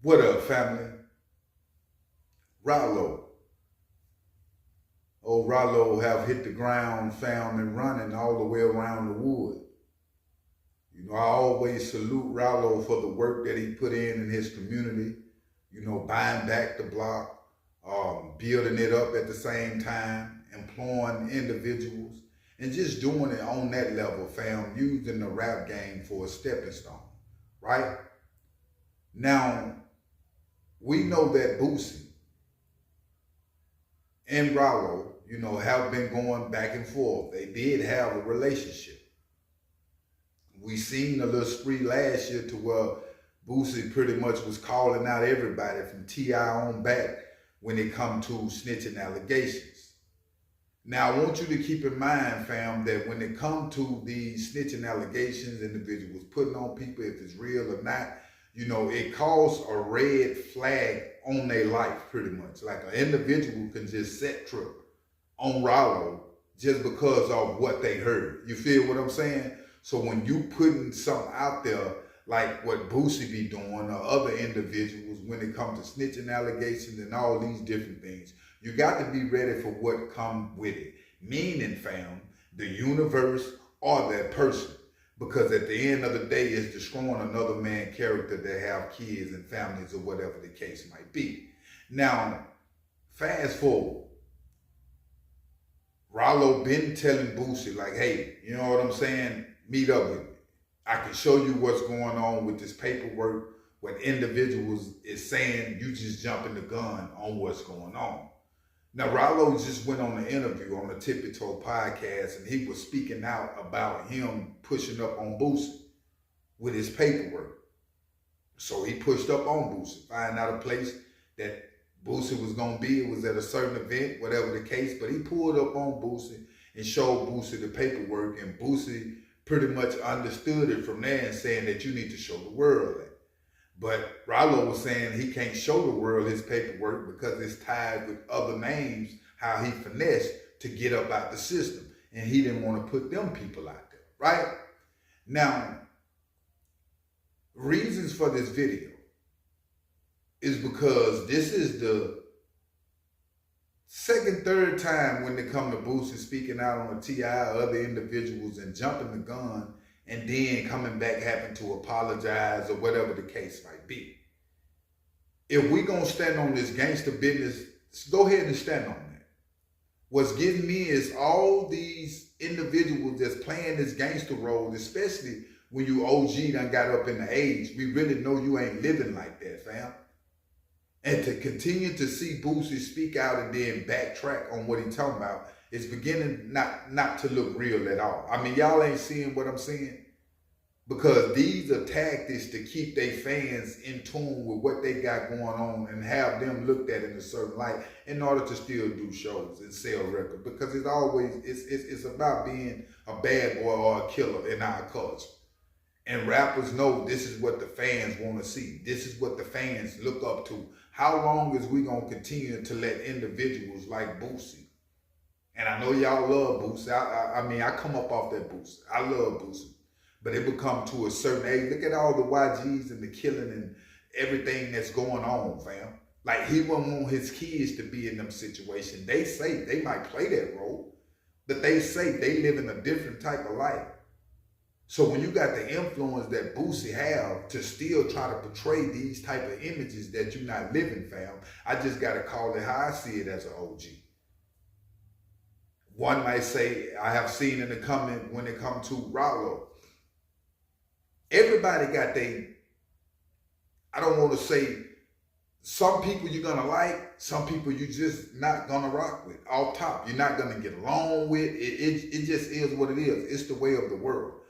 What up, family? Ralo. Old Ralo have hit the ground, found and running all the way around the wood. I always salute Ralo for the work that he put in his community, buying back the block, building it up at the same time, employing individuals, and just doing it on that level, fam, using the rap game for a stepping stone, right? Now, we know that Boosie and Ralo, have been going back and forth. They did have a relationship. We seen a little spree last year to where Boosie pretty much was calling out everybody from T.I. on back when it come to snitching allegations. Now, I want you to keep in mind, fam, that when it come to these snitching allegations, individuals putting on people, if it's real or not, it calls a red flag on their life, pretty much. Like an individual can just set trip on Ralo just because of what they heard. You feel what I'm saying? So when you putting something out there like what Boosie be doing or other individuals when it comes to snitching allegations and all these different things, you got to be ready for what come with it. Meaning, fam, the universe or that person. Because at the end of the day, it's destroying another man's character that have kids and families or whatever the case might be. Now, fast forward. Ralo been telling Boosie, like, hey, you know what I'm saying? Meet up with me. I can show you what's going on with this paperwork, what individuals is saying, you just jumping the gun on what's going on. Now, Ralo just went on an interview on the Tippy Toe podcast, and he was speaking out about him pushing up on Boosie with his paperwork. So he pushed up on Boosie, find out a place that Boosie was going to be. It was at a certain event, whatever the case, but he pulled up on Boosie and showed Boosie the paperwork, and Boosie pretty much understood it from there and saying that you need to show the world that. But Ralo was saying he can't show the world his paperwork because it's tied with other names, how he finessed to get up out the system. And he didn't want to put them people out there, right? Now, reasons for this video is because this is the second, third time when they come to Boosie speaking out on a T.I. or other individuals and jumping the gun and then coming back having to apologize or whatever the case might be. If we gonna stand on this gangster business, go ahead and stand on that. What's getting me is all these individuals that's playing this gangster role, especially when you OG done got up in the age, we really know you ain't living like that, fam. And to continue to see Boosie speak out and then backtrack on what he's talking about, it's beginning not to look real at all. I mean, y'all ain't seeing what I'm saying? Because these are tactics to keep their fans in tune with what they got going on and have them looked at in a certain light in order to still do shows and sell records. Because it's about being a bad boy or a killer in our culture. And rappers know this is what the fans want to see. This is what the fans look up to. How long is we going to continue to let individuals like Boosie? And I know y'all love Boosie. I mean, I come up off that Boosie. I love Boosie. But it become to a certain age. Look at all the YGs and the killing and everything that's going on, fam. Like, he wouldn't want his kids to be in them situations. They say they might play that role, but they say they live in a different type of life. So when you got the influence that Boosie have to still try to portray these type of images that you're not living, fam, I just got to call it how I see it as an OG. One might say, I have seen in the comment when it comes to Ralo, everybody got I don't want to say, some people you're going to like, some people you just not going to rock with. Off top, you're not going to get along with. It just is what it is. It's the way of the world.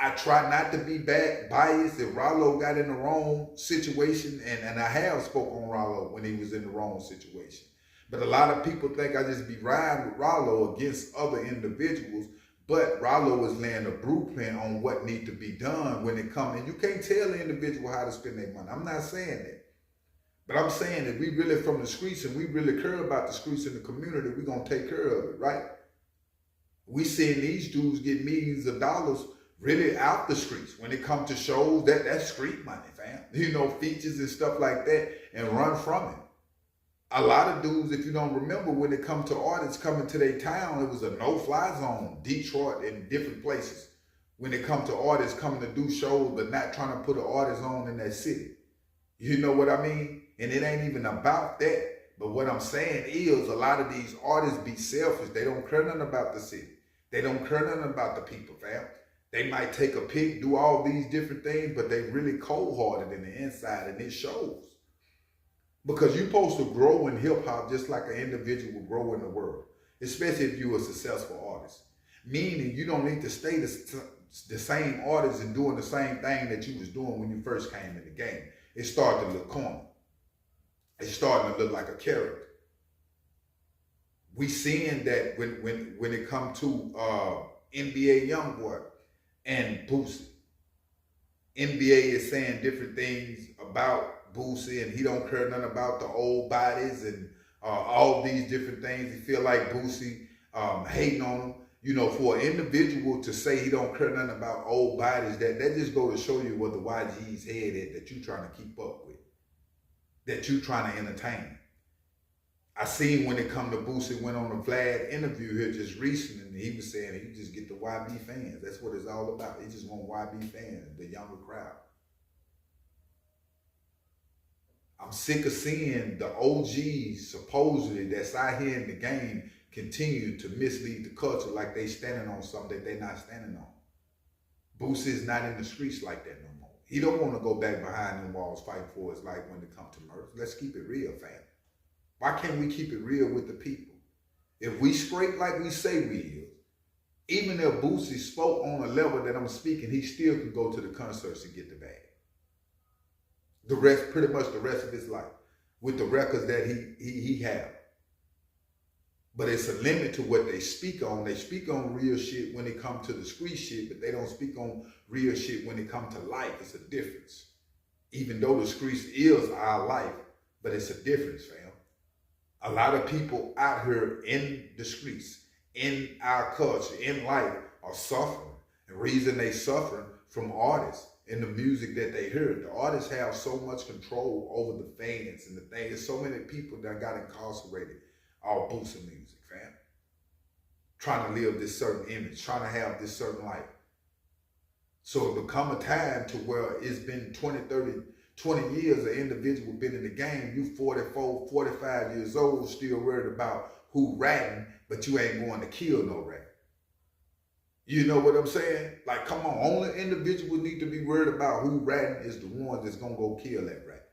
I try not to be biased. If Ralo got in the wrong situation, and I have spoke on Ralo when he was in the wrong situation. But a lot of people think I just be riding with Ralo against other individuals, but Ralo is laying a blueprint on what need to be done when it comes. And you can't tell the individual how to spend their money. I'm not saying that. But I'm saying that we really from the streets and we really care about the streets in the community, we're going to take care of it, right? We seeing these dudes get millions of dollars really out the streets. When it comes to shows, that's street money, fam. features and stuff like that, and run from it. A lot of dudes, if you don't remember, when it come to artists coming to their town, it was a no-fly zone, Detroit and different places. When it come to artists coming to do shows, but not trying to put an artist on in that city. You know what I mean? And it ain't even about that. But what I'm saying is a lot of these artists be selfish. They don't care nothing about the city. They don't care nothing about the people, fam. They might take a pic, do all these different things, but they really cold-hearted in the inside, and it shows. Because you're supposed to grow in hip-hop just like an individual will grow in the world, especially if you're a successful artist. Meaning you don't need to stay the same artist and doing the same thing that you was doing when you first came in the game. It started to look corny. It's starting to look like a character. We seeing that when it come to NBA Youngboy and Boosie. NBA is saying different things about Boosie, and he don't care nothing about the old bodies and all these different things. He feel like Boosie hating on him. For an individual to say he don't care nothing about old bodies, that just go to show you where the YG's head is that you trying to keep up with, that you trying to entertain. I seen when it come to Boosie, went on a Vlad interview here just recently, and he was saying he just get the YB fans. That's what it's all about. He just want YB fans, the younger crowd. I'm sick of seeing the OGs supposedly that's out here in the game continue to mislead the culture like they standing on something that they not standing on. Boosie is not in the streets like that no more. He don't want to go back behind them walls fighting for his life when it comes to murder. Let's keep it real, fam. Why can't we keep it real with the people? If we straight like we say we is, even if Boosie spoke on a level that I'm speaking, he still can go to the concerts and get the bag. Pretty much the rest of his life, with the records that he have. But it's a limit to what they speak on. They speak on real shit when it comes to the street shit, but they don't speak on real shit when it comes to life. It's a difference. Even though the streets is our life, but it's a difference, fam. A lot of people out here in the streets, in our culture, in life, are suffering. The reason they suffering from artists and the music that they hear. The artists have so much control over the fans and the thing. There's so many people that got incarcerated all Boosie music, fam. Trying to live this certain image, trying to have this certain life. So it become a time to where it's been 20, 30, 20 years an individual been in the game. You 44, 45 years old, still worried about who ratting, but you ain't going to kill no rat. You know what I'm saying? Like, come on, only individuals need to be worried about who ratting is the one that's gonna go kill that rat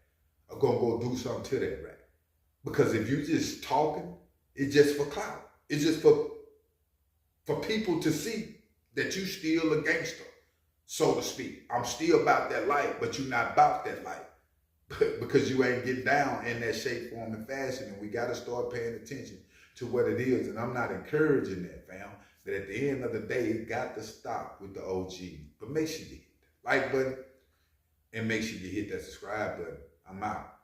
or gonna go do something to that rat. Because if you just talking, it's just for clout. It's just for people to see that you still a gangster, so to speak. I'm still about that life, but you're not about that life because you ain't getting down in that shape, form, and fashion. And we got to start paying attention to what it is. And I'm not encouraging that, fam. But at the end of the day, it got to stop with the OG. But make sure you hit that like button and make sure you hit that subscribe button. I'm out.